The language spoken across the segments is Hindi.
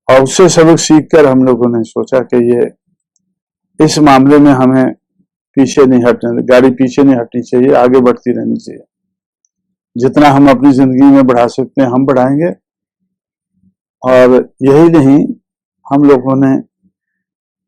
और उससे सबक सीखकर हम लोगों ने सोचा कि ये इस मामले में हमें पीछे नहीं हटने, गाड़ी पीछे नहीं हटनी चाहिए, आगे बढ़ती रहनी चाहिए। जितना हम अपनी जिंदगी में बढ़ा सकते हैं हम बढ़ाएंगे। और यही नहीं, हम लोगों ने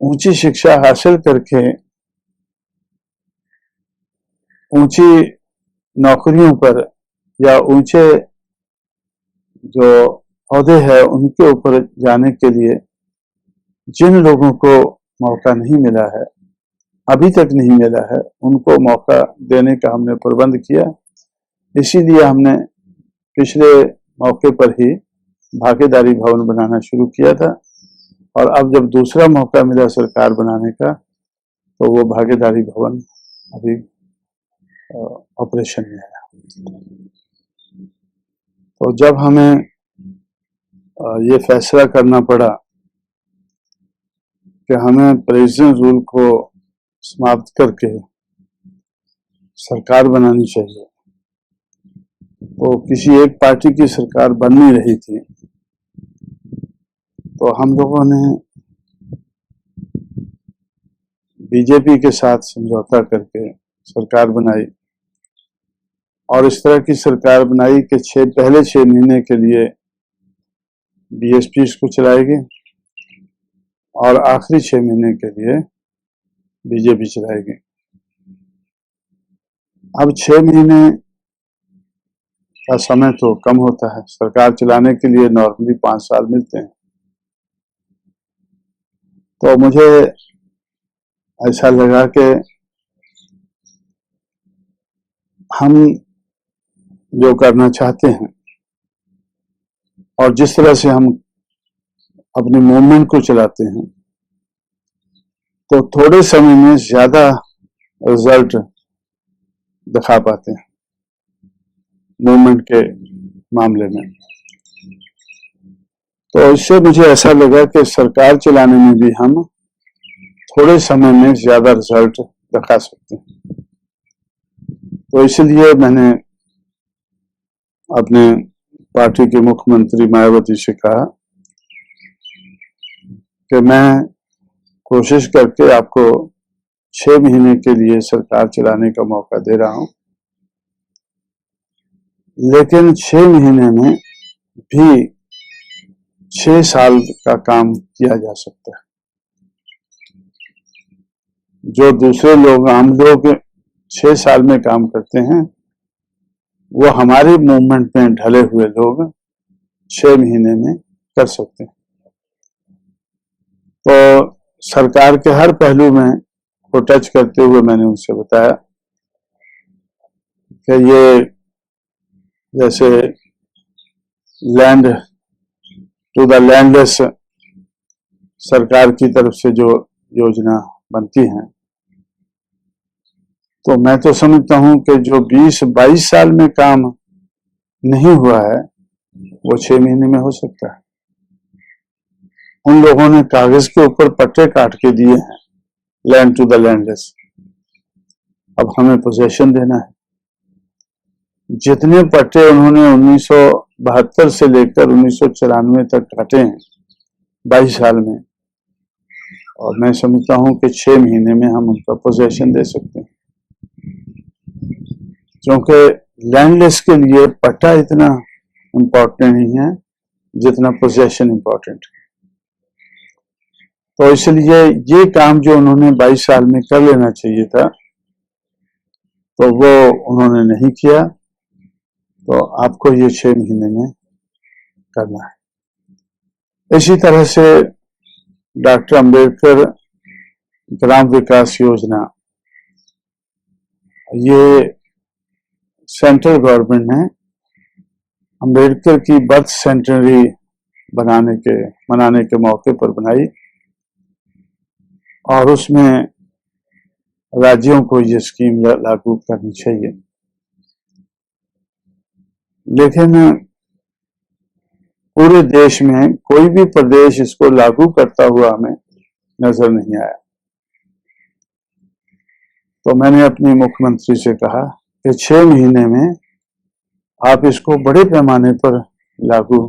ऊंची शिक्षा हासिल करके ऊंची नौकरियों पर या ऊंचे जो ओहदे हैं उनके ऊपर जाने के लिए जिन लोगों को मौका नहीं मिला है, अभी तक नहीं मिला है, उनको मौका देने का हमने प्रबंध किया। इसीलिए हमने पिछले मौके पर ही भागीदारी भवन बनाना शुरू किया था, और अब जब दूसरा मौका मिला सरकार बनाने का, तो वो भागीदारी भवन अभी ऑपरेशन में आया। तो जब हमें ये फैसला करना पड़ा कि हमें प्रेसिडेंट रूल को समाप्त करके सरकार बनानी चाहिए, तो किसी एक पार्टी की सरकार बन नहीं रही थी, तो हम लोगों ने बीजेपी के साथ समझौता करके सरकार बनाई। और इस तरह की सरकार बनाई कि पहले 6 महीने के लिए बीएसपी इसको चलाएगी और आखिरी 6 महीने के लिए बीजेपी चलाएगी। अब 6 महीने का समय तो कम होता है, सरकार चलाने के लिए नॉर्मली 5 साल मिलते हैं। तो मुझे ऐसा लगा कि हम जो करना चाहते हैं और जिस तरह से हम अपनी मूवमेंट को चलाते हैं, तो थोड़े समय में ज्यादा रिजल्ट दिखा पाते हैं मूवमेंट के मामले में। तो इससे मुझे ऐसा लगा कि सरकार चलाने में भी हम थोड़े समय में ज्यादा रिजल्ट दिखा सकते हैं। तो इसलिए मैंने अपने पार्टी के मुख्यमंत्री मायावती से कहा कि मैं कोशिश करके आपको 6 महीने के लिए सरकार चलाने का मौका दे रहा हूं, लेकिन 6 महीने में भी 6 साल का काम किया जा सकता है। जो दूसरे लोग, आम लोग 6 साल में काम करते हैं, वो हमारे मूवमेंट में ढले हुए लोग 6 महीने में कर सकते हैं। तो सरकार के हर पहलू में को टच करते हुए मैंने उनसे बताया कि ये जैसे लैंड टू द लैंडलेस सरकार की तरफ से जो योजना बनती है, तो मैं तो समझता हूं कि जो 20-22 साल में काम नहीं हुआ है वो 6 महीने में हो सकता है। उन लोगों ने कागज के ऊपर पट्टे काट के दिए हैं, लैंड टू द लैंडलेस। अब हमें पोजेशन देना है। जितने पट्टे उन्होंने 1972 से लेकर 1994 तक काटे हैं 22 साल में, और मैं समझता हूं कि 6 महीने में हम उनका पोजेशन दे सकते हैं, क्योंकि लैंडलेस के लिए पट्टा इतना इम्पोर्टेंट नहीं है जितना पोजेशन इम्पोर्टेंट है। तो इसलिए ये काम जो उन्होंने 22 साल में कर लेना चाहिए था, तो वो उन्होंने नहीं किया। तो आपको ये 6 महीने में करना है। इसी तरह से डॉक्टर अंबेडकर ग्राम विकास योजना, ये सेंट्रल गवर्नमेंट ने अंबेडकर की बर्थ सेंचुरी मनाने के मौके पर बनाई, और उसमें राज्यों को ये स्कीम लागू करनी चाहिए। लेकिन पूरे देश में कोई भी प्रदेश इसको लागू करता हुआ हमें नजर नहीं आया। तो मैंने अपने मुख्यमंत्री से कहा कि 6 महीने में आप इसको बड़े पैमाने पर लागू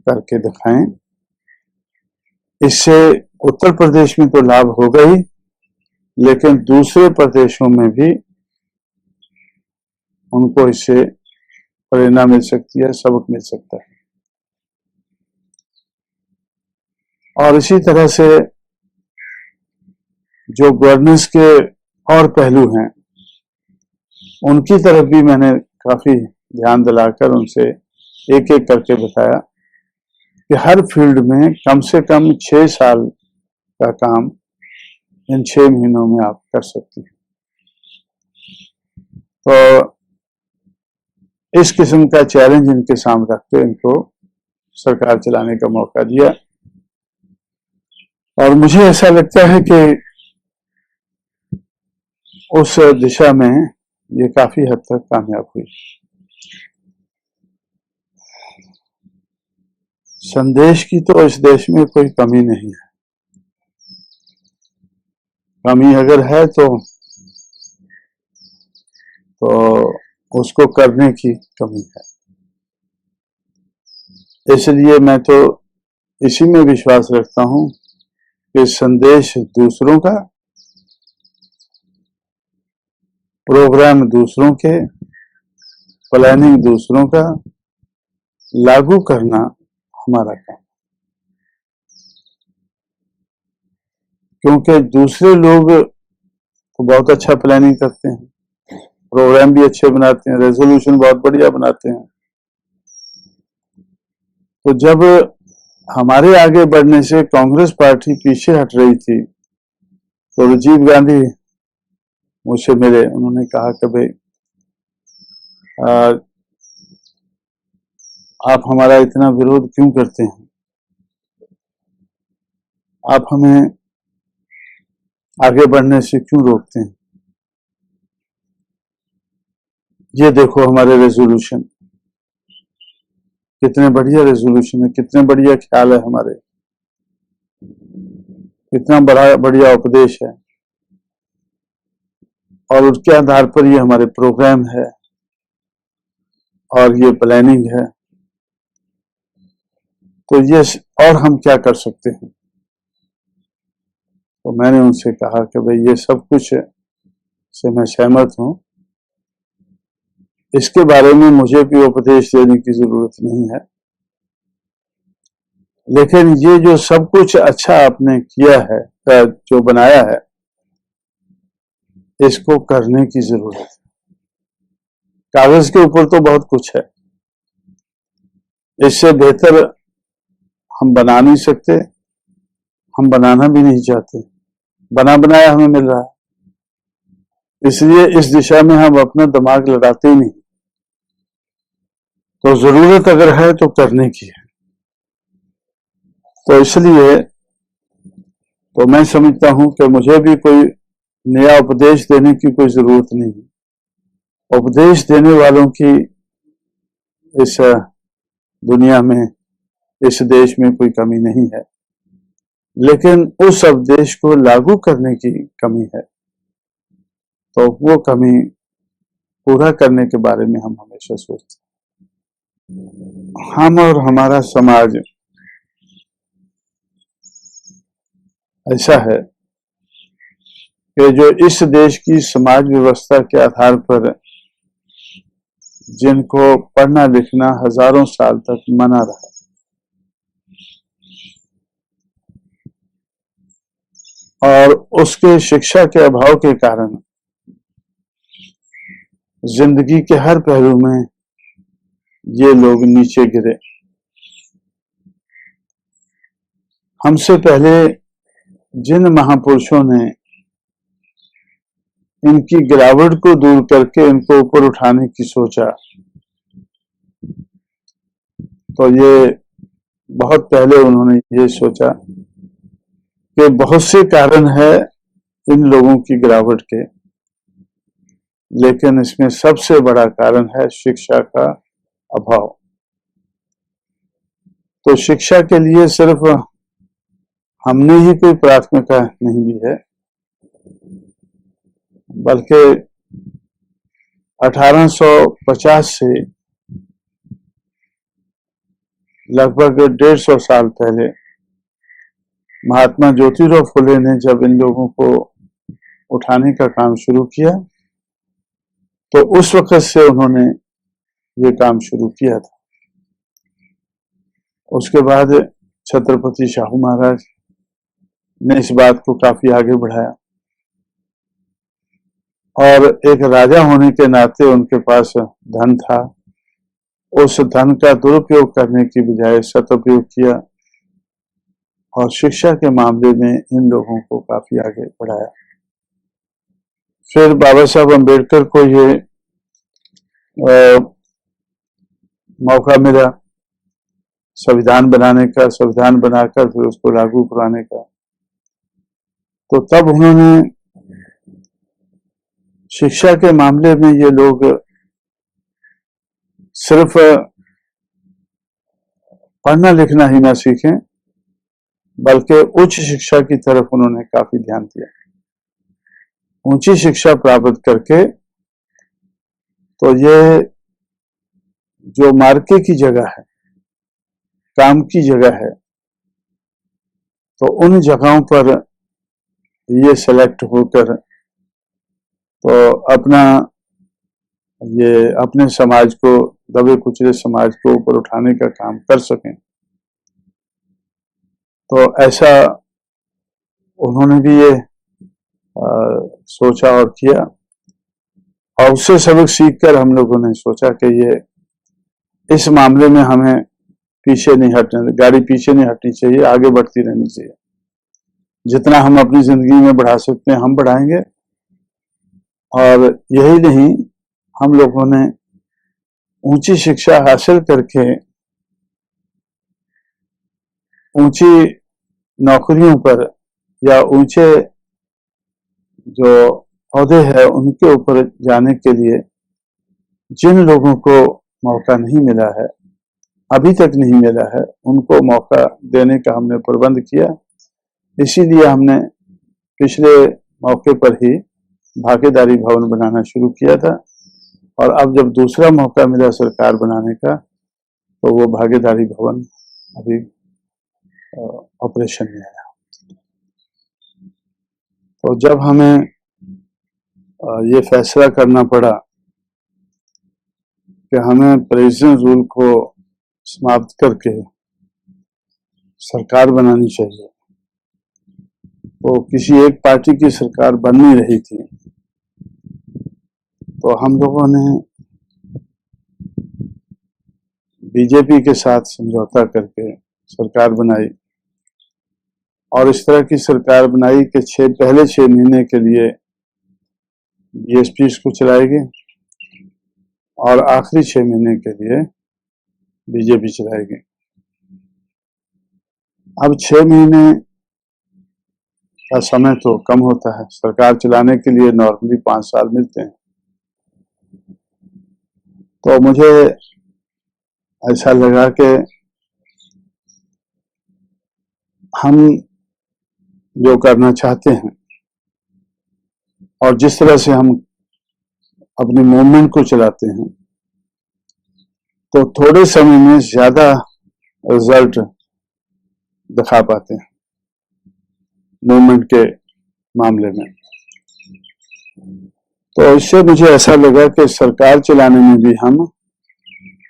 करके दिखाएं, इससे उत्तर प्रदेश में तो लाभ होगा ही, लेकिन दूसरे प्रदेशों में भी उनको इससे प्रेरणा मिल सकती है, सबक मिल सकता है। और इसी तरह से जो गवर्नेंस के और पहलू हैं उनकी तरफ भी मैंने काफी ध्यान दिलाकर उनसे एक एक करके बताया कि हर फील्ड में कम से कम 6 साल का काम इन 6 महीनों में आप कर सकती हैं। तो इस किस्म का चैलेंज इनके सामने रखते इनको सरकार चलाने का मौका दिया, और मुझे ऐसा लगता है कि उस दिशा में ये काफी हद तक कामयाब हुई। संदेश की तो इस देश में कोई कमी नहीं है, कमी अगर है तो उसको करने की कमी है। इसलिए मैं तो इसी में विश्वास रखता हूं कि संदेश दूसरों का, प्रोग्राम दूसरों के, प्लानिंग दूसरों का, लागू करना हमारा काम। क्योंकि दूसरे लोग तो बहुत अच्छा प्लानिंग करते हैं, प्रोग्राम भी अच्छे बनाते हैं, रेजोल्यूशन बहुत बढ़िया बनाते हैं। तो जब हमारे आगे बढ़ने से कांग्रेस पार्टी पीछे हट रही थी तो राजीव गांधी मुझसे मिले, उन्होंने कहा कि भाई आप हमारा इतना विरोध क्यों करते हैं, आप हमें आगे बढ़ने से क्यों रोकते हैं। ये देखो हमारे रेजोल्यूशन, कितने बढ़िया रेजोल्यूशन है, कितने बढ़िया ख्याल है हमारे, कितना बड़ा बढ़िया उपदेश है, और उसके आधार पर ये हमारे प्रोग्राम है और ये प्लानिंग है। तो ये और हम क्या कर सकते हैं। तो मैंने उनसे कहा कि भाई ये सब कुछ से मैं सहमत हूं, इसके बारे में मुझे भी उपदेश देने की जरूरत नहीं है, लेकिन ये जो सब कुछ अच्छा आपने किया है, जो बनाया है, इसको करने की जरूरत है। कागज के ऊपर तो बहुत कुछ है, इससे बेहतर हम बना नहीं सकते, हम बनाना भी नहीं चाहते, बना बनाया हमें मिल रहा है, इसलिए इस दिशा में हम अपना दिमाग लड़ाते ही नहीं। तो जरूरत अगर है तो करने की है। तो इसलिए तो मैं समझता हूं कि मुझे भी कोई नया उपदेश देने की कोई जरूरत नहीं है। उपदेश देने वालों की इस दुनिया में, इस देश में कोई कमी नहीं है, लेकिन उस उपदेश को लागू करने की कमी है। तो वो कमी पूरा करने के बारे में हम हमेशा सोचते हैं। हम और हमारा समाज ऐसा है कि जो इस देश की समाज व्यवस्था के आधार पर जिनको पढ़ना लिखना हजारों साल तक मना रहा, और उसके शिक्षा के अभाव के कारण जिंदगी के हर पहलू में ये लोग नीचे गिरे। हमसे पहले जिन महापुरुषों ने इनकी गिरावट को दूर करके इनको ऊपर उठाने की सोचा, तो ये बहुत पहले उन्होंने ये सोचा कि बहुत से कारण है इन लोगों की गिरावट के, लेकिन इसमें सबसे बड़ा कारण है शिक्षा का अभाव। तो शिक्षा के लिए सिर्फ हमने ही कोई प्राथमिकता नहीं दी है, बल्कि 1850 से लगभग 150 साल पहले महात्मा ज्योतिराव फुले ने जब इन लोगों को उठाने का काम शुरू किया तो उस वक्त से उन्होंने ये काम शुरू किया था। उसके बाद छत्रपति शाहू महाराज ने इस बात को काफी आगे बढ़ाया और एक राजा होने के नाते उनके पास धन था, उस धन का दुरुपयोग करने की बजाय सदुपयोग किया और शिक्षा के मामले में इन लोगों को काफी आगे बढ़ाया। फिर बाबा साहब अम्बेडकर को ये मौका मिला संविधान बनाने का, संविधान बनाकर फिर उसको लागू कराने का, तो तब उन्होंने शिक्षा के मामले में ये लोग सिर्फ पढ़ना लिखना ही ना सीखें बल्कि उच्च शिक्षा की तरफ उन्होंने काफी ध्यान दिया। ऊंची शिक्षा प्राप्त करके तो ये जो मार्के की जगह है, काम की जगह है, तो उन जगहों पर ये सेलेक्ट होकर तो अपने समाज को, दबे कुचले समाज को ऊपर उठाने का काम कर सकें। तो ऐसा उन्होंने भी ये सोचा और किया और उससे सबक सीखकर हम लोगों ने सोचा कि ये इस मामले में हमें पीछे नहीं हटने, गाड़ी पीछे नहीं हटनी चाहिए, आगे बढ़ती रहनी चाहिए। जितना हम अपनी जिंदगी में बढ़ा सकते हैं हम बढ़ाएंगे। और यही नहीं, हम लोगों ने ऊंची शिक्षा हासिल करके ऊंची नौकरियों पर या ऊंचे जो ओहदे हैं उनके ऊपर जाने के लिए जिन लोगों को मौका नहीं मिला है, अभी तक नहीं मिला है, उनको मौका देने का हमने प्रबंध किया। इसीलिए हमने पिछले मौके पर ही भागीदारी भवन बनाना शुरू किया था और अब जब दूसरा मौका मिला सरकार बनाने का तो वो भागीदारी भवन अभी ऑपरेशन में आया। तो जब हमें ये फैसला करना पड़ा कि हमें प्रेसिडेंट रूल को समाप्त करके सरकार बनानी चाहिए, तो किसी एक पार्टी की सरकार बन नहीं रही थी, तो हम लोगों ने बीजेपी के साथ समझौता करके सरकार बनाई और इस तरह की सरकार बनाई कि पहले 6 महीने के लिए बीएसपी इसको चलाएगी और आखिरी 6 महीने के लिए बीजेपी चलाएगी। अब 6 महीने का समय तो कम होता है, सरकार चलाने के लिए नॉर्मली 5 साल मिलते हैं। तो मुझे ऐसा लगा कि हम जो करना चाहते हैं और जिस तरह से हम अपनी मूवमेंट को चलाते हैं तो थोड़े समय में ज्यादा रिजल्ट दिखा पाते हैं मूवमेंट के मामले में। तो इससे मुझे ऐसा लगा कि सरकार चलाने में भी हम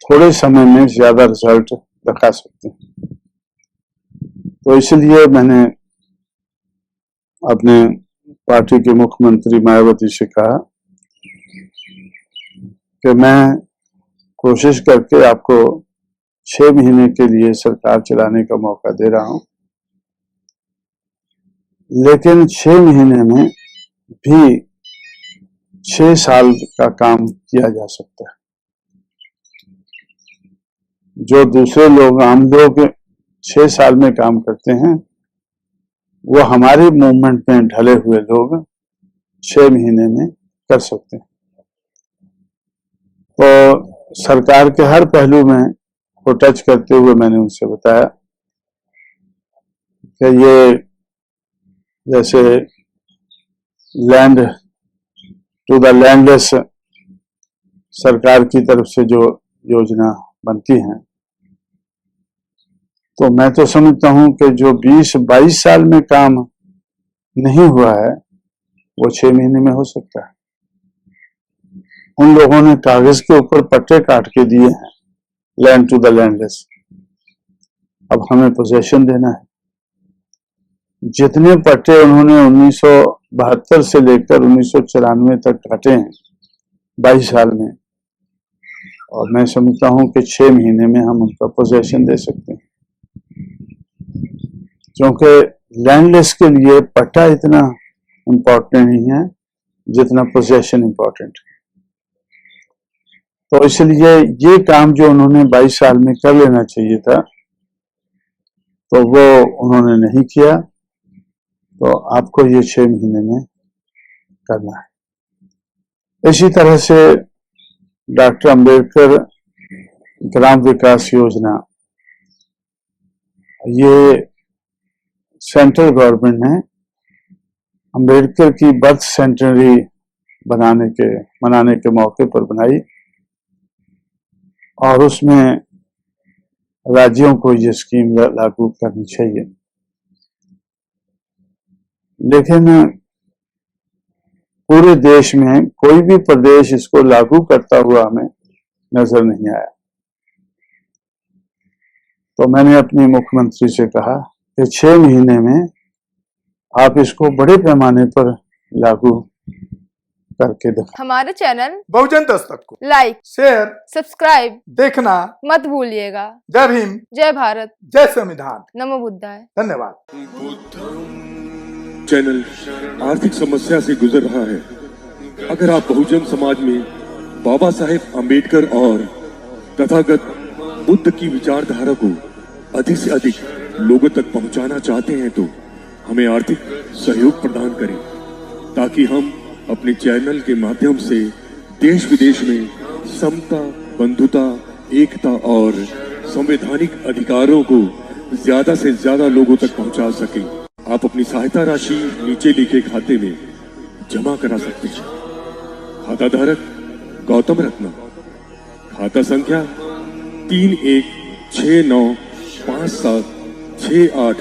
थोड़े समय में ज्यादा रिजल्ट दिखा सकते हैं। तो इसलिए मैंने अपने पार्टी के मुख्यमंत्री मायावती से कहा कि मैं कोशिश करके आपको 6 महीने के लिए सरकार चलाने का मौका दे रहा हूं, लेकिन 6 महीने में भी 6 साल का काम किया जा सकता है। जो दूसरे लोग, आम लोग 6 साल में काम करते हैं, वो हमारे मूवमेंट में ढले हुए लोग 6 महीने में कर सकते हैं। तो सरकार के हर पहलू में को टच करते हुए मैंने उनसे बताया कि ये जैसे लैंड टू द लैंडलेस सरकार की तरफ से जो योजना बनती हैं, तो मैं तो समझता हूं कि जो 20-22 साल में काम नहीं हुआ है वो 6 महीने में हो सकता है। उन लोगों ने कागज के ऊपर पट्टे काट के दिए हैं, लैंड टू द लैंडलेस। अब हमें पोजेशन देना है। जितने पट्टे उन्होंने 1972 से लेकर 1994 तक काटे हैं 22 साल में, और मैं समझता हूं कि 6 महीने में हम उनका पोजेशन दे सकते हैं, क्योंकि लैंडलेस के लिए पट्टा इतना इम्पोर्टेंट नहीं है जितना पोजेशन इम्पोर्टेंट है। तो इसलिए ये काम जो उन्होंने 22 साल में कर लेना चाहिए था, तो वो उन्होंने नहीं किया। तो आपको ये 6 महीने में करना है। इसी तरह से डॉक्टर अंबेडकर ग्राम विकास योजना, ये सेंट्रल गवर्नमेंट ने अंबेडकर की बर्थ सेंचुरी मनाने के मौके पर बनाई, और उसमें राज्यों को ये स्कीम लागू करनी चाहिए। लेकिन पूरे देश में कोई भी प्रदेश इसको लागू करता हुआ हमें नजर नहीं आया। तो मैंने अपने मुख्यमंत्री से कहा कि 6 महीने में आप इसको बड़े पैमाने पर लागू करके दिखाएं। हमारे चैनल बहुजन दस्तक को लाइक, शेयर, सब्सक्राइब देखना मत भूलिएगा। जय भीम, जय भारत, जय संविधान। नमो बुद्धाय। धन्यवाद। चैनल आर्थिक समस्या से गुजर रहा है। अगर आप बहुजन समाज में बाबा साहेब अम्बेडकर और तथागत बुद्ध की विचारधारा को अधिक से अधिक लोगों तक पहुंचाना चाहते हैं तो हमें आर्थिक सहयोग प्रदान करें, ताकि हम अपने चैनल के माध्यम से देश विदेश में समता, बंधुता, एकता और संवैधानिक अधिकारों को ज्यादा से ज्यादा लोगों तक पहुंचा सकें। आप अपनी सहायता राशि नीचे लिखे खाते में जमा करा सकते हैं। खाता धारक गौतम रत्ना, खाता संख्या 316957686551,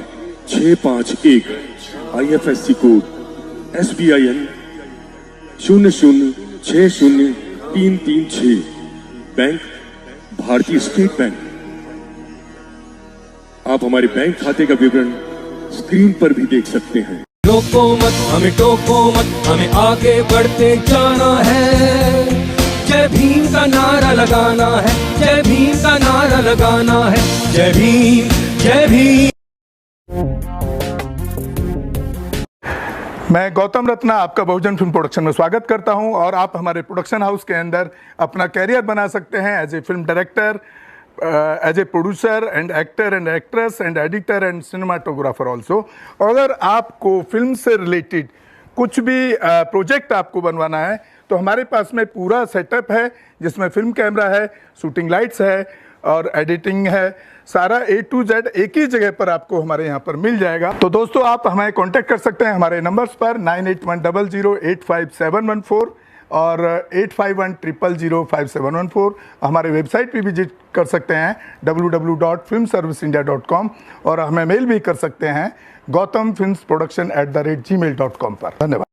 IFSC कोड SBIN 0060336, बैंक भारतीय स्टेट बैंक। आप हमारे बैंक खाते का विवरण स्क्रीन पर भी देख सकते हैं। रोको मत, हमें टोको मत, हमें आगे बढ़ते जाना है। जय भीम का नारा लगाना है, जय भीम का नारा लगाना है। जय भीम, जय भीम। मैं गौतम रत्ना आपका बहुजन फिल्म प्रोडक्शन में स्वागत करता हूं, और आप हमारे प्रोडक्शन हाउस के अंदर अपना कैरियर बना सकते हैं as a film director, as a producer and actor and actress and editor and cinematographer also. अगर आपको फिल्म से रिलेटेड कुछ भी प्रोजेक्ट आपको बनवाना है तो हमारे पास में पूरा सेटअप है, जिसमें फिल्म कैमरा है, शूटिंग लाइट्स है और एडिटिंग है। सारा A to Z एक ही जगह पर आपको हमारे यहाँ पर मिल जाएगा। तो दोस्तों, आप हमें कांटेक्ट कर सकते हैं हमारे नंबर्स पर 9810085714 और 8510005714। हमारे वेबसाइट पे विजिट कर सकते हैं www.filmserviceindia.com, और हमें मेल भी कर सकते हैं gautamfilmsproduction@gmail.com पर। धन्यवाद।